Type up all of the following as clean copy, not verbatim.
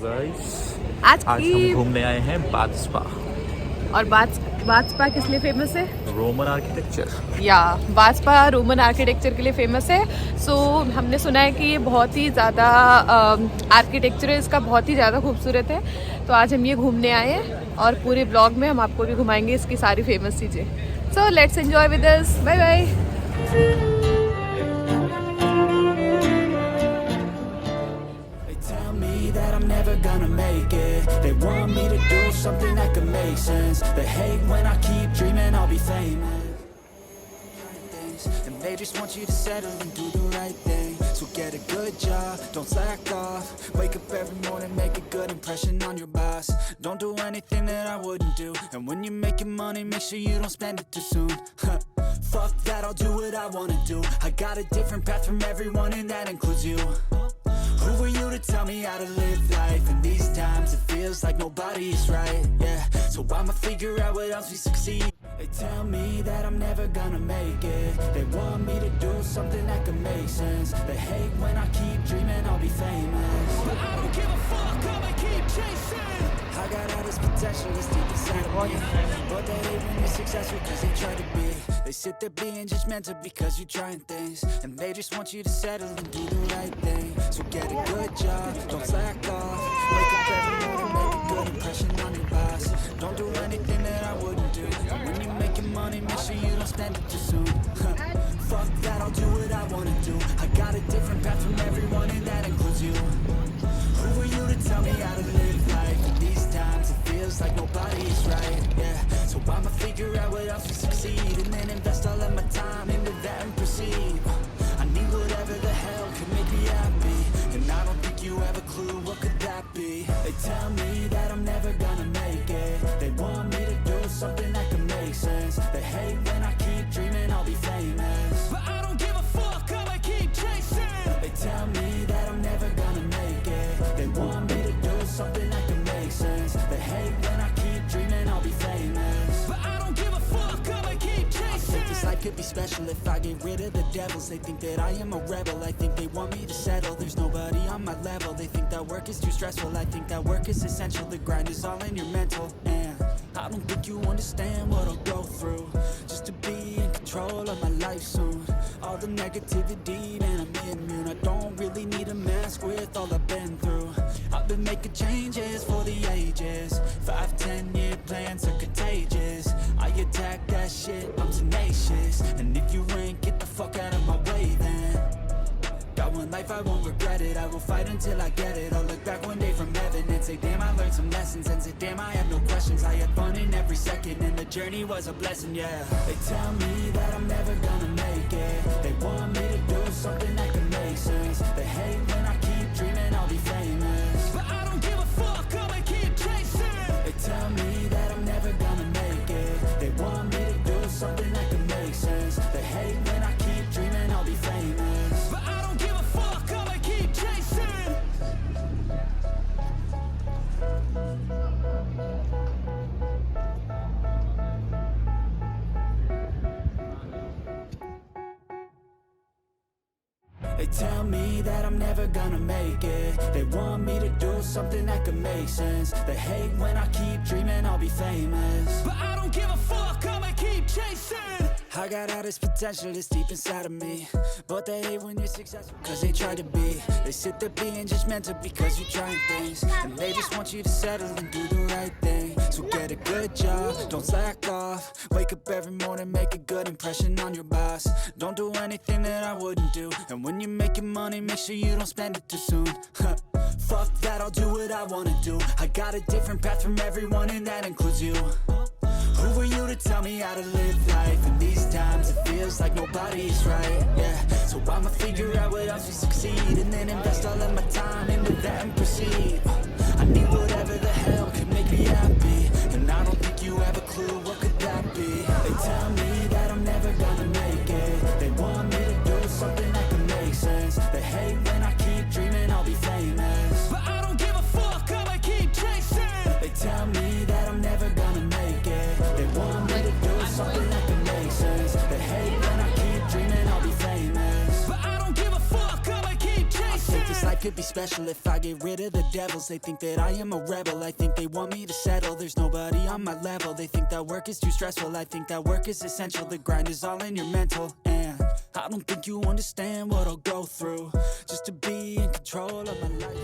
Guys आज हम घूमने आए हैं बाथ स्पा। और बाथ स्पा किस लिए फेमस है? Roman architecture. या बाथ स्पा रोमन आर्किटेक्चर के लिए फेमस है। सो हमने सुना है कि ये बहुत ही ज़्यादा आर्किटेक्चर है इसका, बहुत ही ज़्यादा खूबसूरत है। तो आज हम ये घूमने आए हैं और पूरे ब्लॉग में हम आपको भी घुमाएंगे इसकी सारी फेमस चीज़ें। So let's enjoy with us. Bye bye. That I'm never gonna make it. They want me to do something that could make sense. They hate when I keep dreaming I'll be famous. And they just want you to settle and do the right thing. So get a good job, don't slack off. Wake up every morning, make a good impression on your boss. Don't do anything that I wouldn't do. And when you're making money, make sure you don't spend it too soon. Fuck that, I'll do what I wanna do. I got a different path from everyone and that includes you. Who are you to tell me how to live life? In these times it feels like nobody is right, yeah. So I'ma figure out what else we succeed. They tell me that I'm never gonna make it. They want me to do something that could make sense. They hate when I keep dreaming I'll be famous. But I don't give a fuck, I'ma keep chasing. I got all this potential, it's deep inside of me. But they hate when you're successful cause they try to be. They sit there being judgmental because you're trying things. And they just want you to settle and do the right thing. So get a good job, don't slack off. Wake up every morning, make a good impression on your boss. Don't do anything that I wouldn't do. And when you're making money, make sure you don't spend it too soon. Fuck that, I'll do what I wanna do. I got a different path from everyone and that includes you. Who are you to tell me how to live life? In these times it feels like nobody is right, yeah. So I'ma figure out what else we succeed. And then invest all of my time into that and proceed. I need whatever the hell could make me happy. And I don't think you have a clue what could that be. They tell me that I'm never gonna make it. They want me to do something that could make sense. They hate when I keep dreaming I'll be famous. But I don't give a fuck, I'ma keep chasing. They tell me that I'm never gonna make it. They want me to do something that could make sense. They hate when I keep dreaming I'll be famous. But I don't give a fuck, I'ma keep chasing. I think this life could be special if I get rid of the devils. They think that I am a rebel, I think they want me to settle. There's nobody on my level. They think that work is too stressful, I think that work is essential. The grind is all in your mental, and I don't think you understand what I'll go through just to be in control of my life soon. All the negativity, man, I'm immune. I don't really need a mask with all I've been through. I've been making changes for the ages. 5-10 year plans are contagious. I attack that shit, I'm tenacious. And if you ain't, get the fuck out of my way then. Got one life, I won't regret it. I will fight until I get it. I'll look back one day from heaven and say, damn, I learned some lessons. And say, damn, I had no questions. I had fun in every second and the journey was a blessing, yeah. They tell me that I'm never gonna make it. They want me to do something that can make sense. They hate when I keep dreaming I'll be famous. But I don't give a fuck, I'ma keep chasing. They tell me that I'm never gonna make it. They want me to do something that can make sense. They hate when I keep dreaming I'll be famous. But I don't give a fuck, I'ma keep chasing. They tell me that I'm never gonna make it. They want me to do something that could make sense. They hate when I keep dreaming I'll be famous. But I don't give a fuck, I'ma keep chasing. I got all this potential, it's deep inside of me. But they hate when you're successful cause they try to be. They sit there being judgmental because you're trying things. And they just want you to settle and do the right thing. So get a good job, don't slack off. Wake up every morning, make a good impression on your boss. Don't do anything that I wouldn't do. And when you're making money, make sure you don't spend it too soon. Fuck that, I'll do what I wanna do. I got a different path from everyone and that includes you. Who are you to tell me how to live life? In these times it feels like nobody's right, yeah. So I'ma figure out what else we succeed. And then invest all of my time into that and proceed. I need whatever the hell could make me happy. And I don't think you have a clue what could that be. They tell me that I'm never gonna make it. They want me to do something that can make sense. They hate when I keep dreaming I'll be famous. But I don't give a fuck, I'ma keep chasing. They tell me that I'm never gonna make it. They want me to do something that can make sense. They hate when I keep dreaming I'll be famous. But I don't give a fuck, I'ma keep chasing. I think this life could be special if I get rid of the devils. They think that I am a rebel, I think they want me to settle. There's nobody on my level, they think that work is too stressful. I think that work is essential, the grind is all in your mental. And I don't think you understand what I'll go through just to be in control of my life.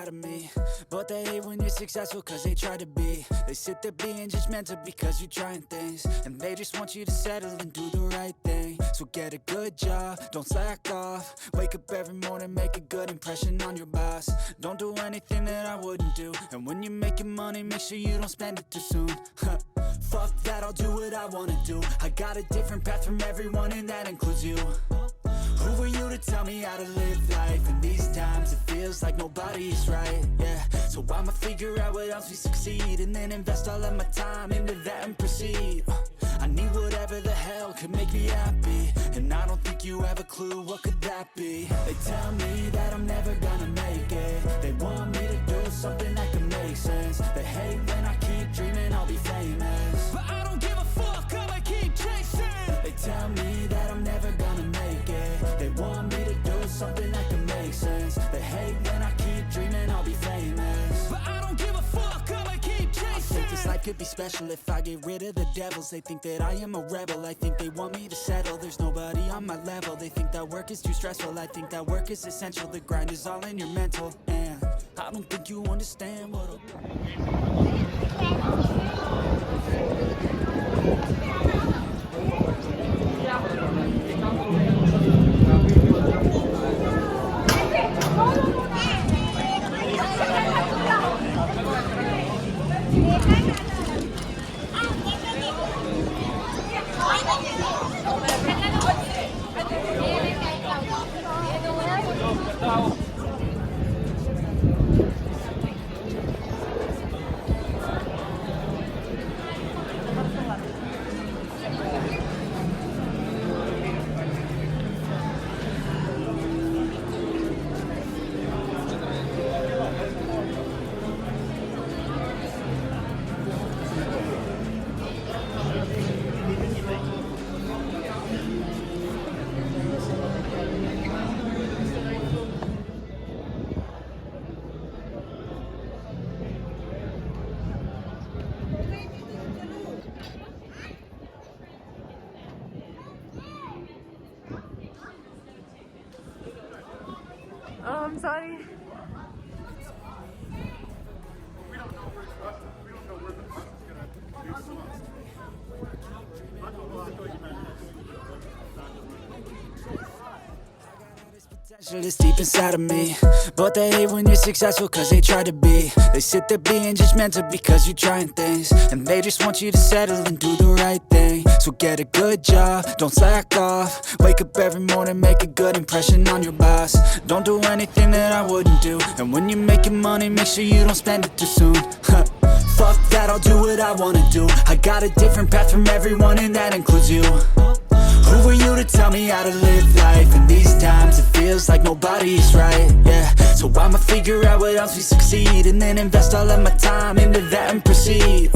Of me, but they hate when you're successful cause they try to be. They sit there being judgmental because you're trying things, and they just want you to settle and do the right thing. So get a good job, don't slack off. Wake up every morning, make a good impression on your boss. Don't do anything that I wouldn't do, and when you're making money, make sure you don't spend it too soon. Fuck that, I'll do what I wanna do. I got a different path from everyone and that includes you. Who are you to tell me how to live life? In these times it feels like nobody's right, yeah. So I'ma figure out what else we succeed, and then invest all of my time into that and proceed. I need whatever the hell could make me happy, and I don't think you have a clue what could that be. They tell me that I'm never gonna make it. They want me to do something that can make sense. They hate when I keep dreaming I'll be famous, but I don't give a fuck, I'ma keep chasing. They tell me that I'm never gonna make it. They want me to do something that can make sense. They hate when I keep dreaming I'll be famous, but I don't give a fuck, I'ma keep chasing. I think this life could be special if I get rid of the devils. They think that I am a rebel, I think they want me to settle. There's nobody on my level, they think that work is too stressful. I think that work is essential, the grind is all in your mental. And I don't think you understand what I'm sorry. It's deep inside of me, but they hate when you're successful cause they try to be. They sit there being judgmental because you're trying things, and they just want you to settle and do the right thing. So get a good job, don't slack off. Wake up every morning, make a good impression on your boss. Don't do anything that I wouldn't do, and when you're making money, make sure you don't spend it too soon. Fuck that, I'll do what I wanna do. I got a different path from everyone and that includes you. Who are you to tell me how to live life? In these times it feels like nobody's right, yeah. So I'ma figure out what else we succeed, and then invest all of my time into that and proceed.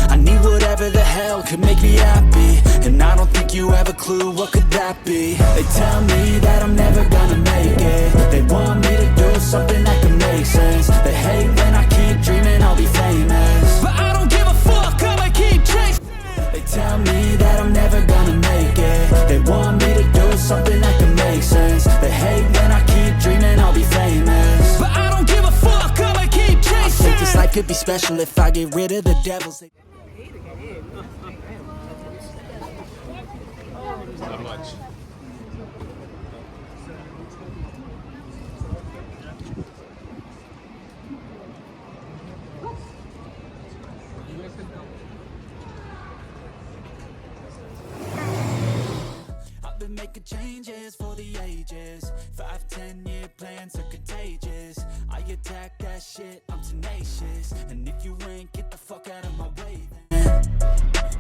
I need whatever the hell could make me happy, and I don't think you have a clue what could that be. They tell me that I'm never gonna make it. They want me to do something that can make sense. They hate when I keep dreaming I'll be famous, but I don't give a fuck, I'ma keep chasing. They tell me that I'm never gonna make it. They want me to do something that can make sense. They hate when I keep dreaming I'll be famous, but I don't give a fuck, I'ma keep chasing. I think this life could be special if I get rid of the devils. Not much. I've been making changes for the ages. 5-10 year plans are contagious. I attack that shit, I'm tenacious. And if you ain't, get the fuck out of my way then.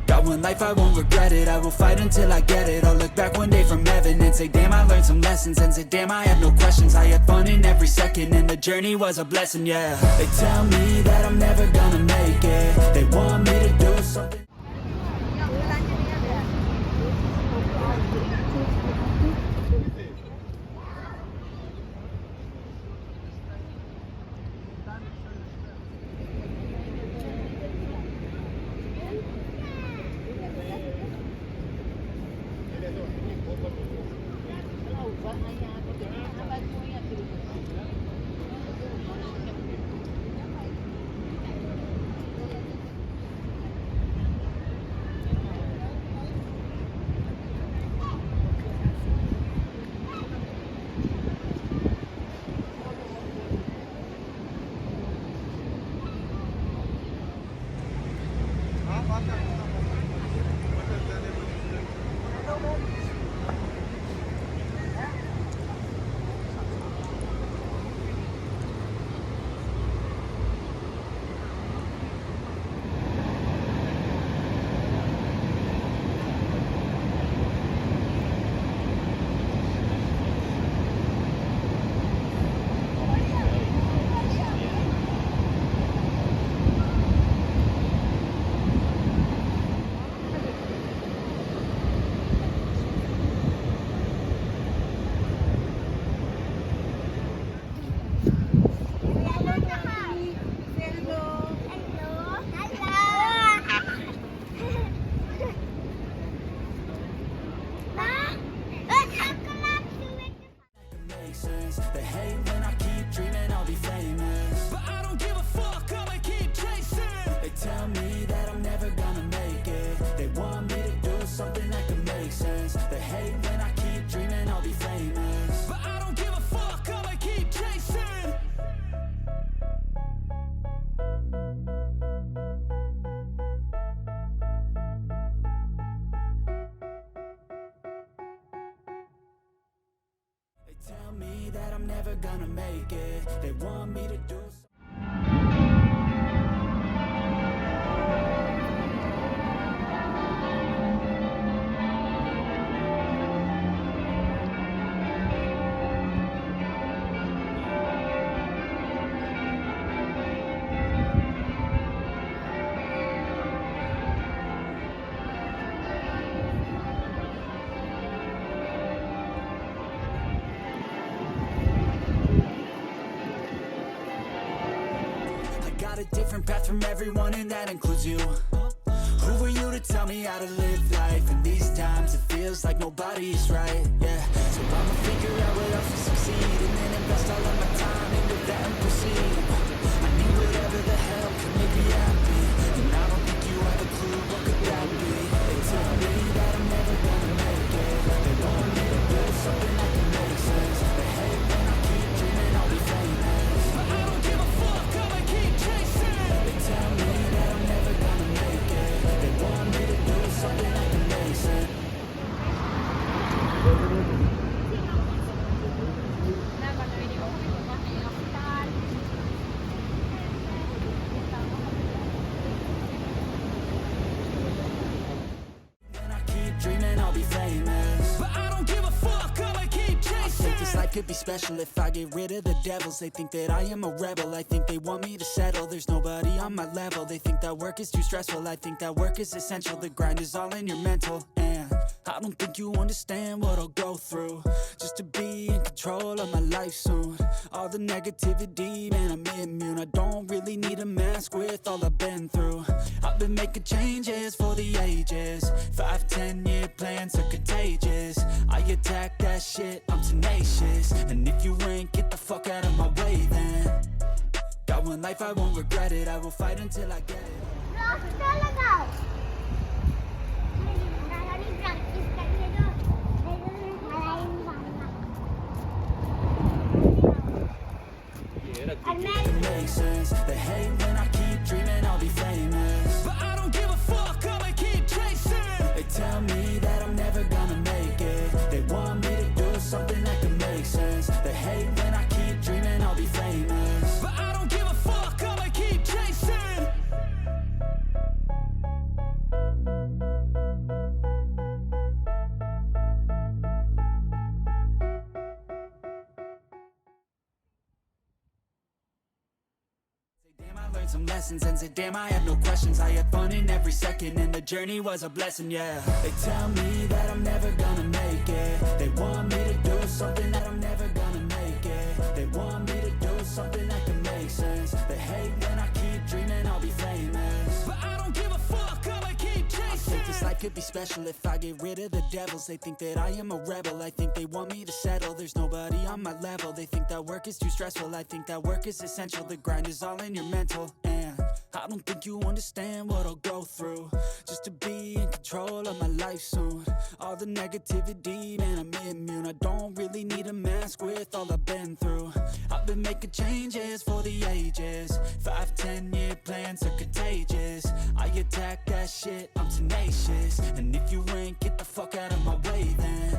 Got one life, I won't regret it. I will fight until I get it. I'll look back one day from heaven and say, damn, I learned some lessons. And say, damn, I had no questions. I had fun in every second, and the journey was a blessing, yeah. They tell me that I'm never gonna make it. They want me to do something. They hate when I keep dreaming I'll be famous, but I don't give a fuck, I'ma keep chasing. They tell me that I'm never gonna make it. They want me to do something that can make sense. They hate when I keep dreaming I'll be famous, but I don't give a fuck, I'ma keep chasing. They tell me that I'm never gonna make it. They want me to do something. Got a different path from everyone, and that includes you. Who were you to tell me how to live life? In these times it feels like nobody's right, yeah. So I'ma figure out what else will succeed, and then invest all of my time into that and proceed. I need whatever the hell can make me happy, and I don't think you have a clue what could that be. They tell me that I'm never gonna make it. They want me to do something that can make sense. They hate when I keep dreaming I'll be famous, but I don't give a fuck, I'ma keep chasing. They tell me that I'm never gonna make it. They want me to do something that can make sense. be special if I get rid of the devils. They think that I am a rebel, I think they want me to settle. There's nobody on my level, they think that work is too stressful. I think that work is essential, the grind is all in your mental. And I don't think you understand what I'll go through just to be in control of my life soon. All the negativity, man, I'm immune. I don't really need a mask with all I've been through. I've been making changes for the ages. 5-10 year plans are contagious. I attack that shit, I'm tenacious. And if you ain't, get the fuck out of my way then. Got one life, I won't regret it. I will fight until I get it. It makes sense. They hate when I keep dreaming I'll be famous, but I don't give a fuck, I'ma keep chasing. They tell me that I'm never gonna make it. They want me to do something that can make sense. They hate when I keep dreaming I'll be famous, but I don't give a fuck, I'ma keep chasing. Damn, I learned some lessons and said, damn, I have no questions. I had fun in every second and the journey was a blessing, yeah. They tell me that I'm never gonna make it. They want me to do something that I'm never gonna make it. They want me to do something that can make sense. They hate when I keep dreaming I'll be famous, but I don't give a fuck, I'ma keep chasing. I think this life could be special if I get rid of the devils. They think that I am a rebel, I think they want me to settle. There's nobody on my level, they think that work is too stressful. I think that work is essential, the grind is all in your mental. And I don't think you understand what I'll go through just to be in control of my life soon. All the negativity, man, I'm immune. I don't really need a mask with all I've been through. I've been making changes for the ages. 5-10 year plans are contagious. I attack that shit, I'm tenacious. And if you ain't, get the fuck out of my way then.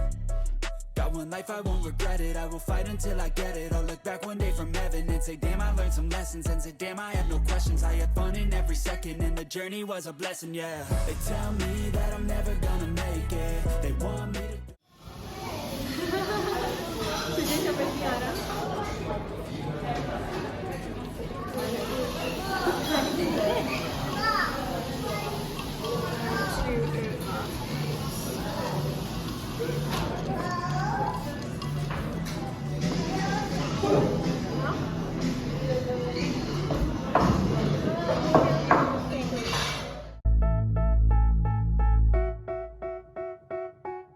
Got one life, I won't regret it. I will fight until I get it. I'll look back one day from heaven and say, damn, I learned some lessons. And say, damn, I have no questions. I had fun in every second and the journey was a blessing, yeah. They tell me that I'm never gonna make it. They want me to